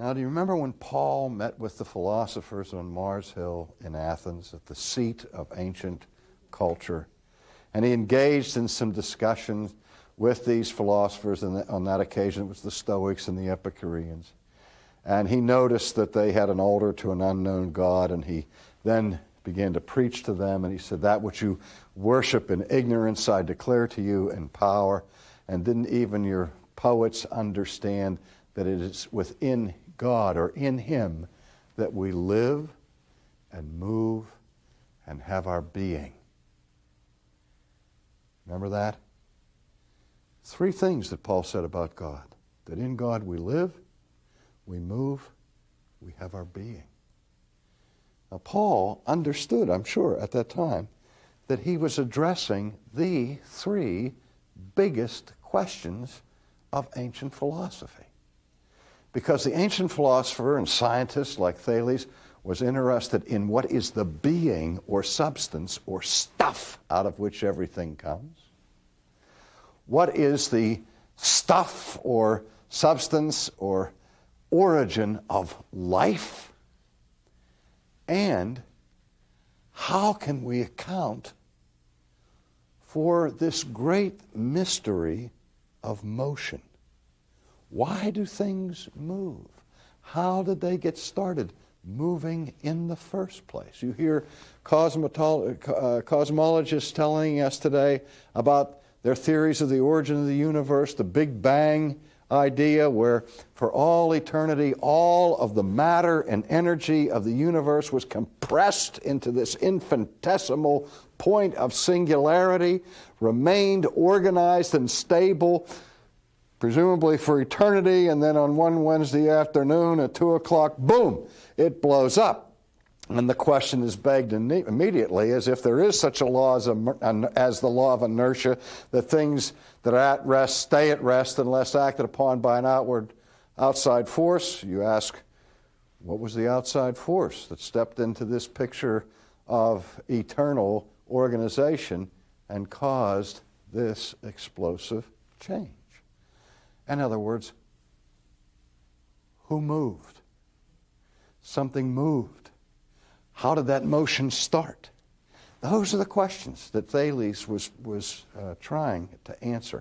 Now, do you remember when Paul met with the philosophers on Mars Hill in Athens, at the seat of ancient culture? And he engaged in some discussions with these philosophers, and on that occasion it was the Stoics and the Epicureans. And he noticed that they had an altar to an unknown God, and he then began to preach to them, and he said, that which you worship in ignorance I declare to you in power. And didn't even your poets understand that it is within God, or in Him, that we live and move and have our being? Remember that? 3 things that Paul said about God. That in God we live, we move, we have our being. Now, Paul understood, I'm sure, at that time, that he was addressing the 3 biggest questions of ancient philosophy. Because the ancient philosopher and scientist like Thales was interested in what is the being or substance or stuff out of which everything comes. What is the stuff or substance or origin of life? And how can we account for this great mystery of motion? Why do things move? How did they get started moving in the first place? You hear cosmologists telling us today about their theories of the origin of the universe, the Big Bang idea, where for all eternity, all of the matter and energy of the universe was compressed into this infinitesimal point of singularity, remained organized and stable, presumably for eternity, and then on one Wednesday afternoon at 2 o'clock, boom, it blows up. And the question is begged immediately, as if there is such a law as the law of inertia, that things that are at rest stay at rest unless acted upon by an outside force. You ask, what was the outside force that stepped into this picture of eternal organization and caused this explosive change? In other words, who moved? Something moved. How did that motion start? Those are the questions that Thales was trying to answer.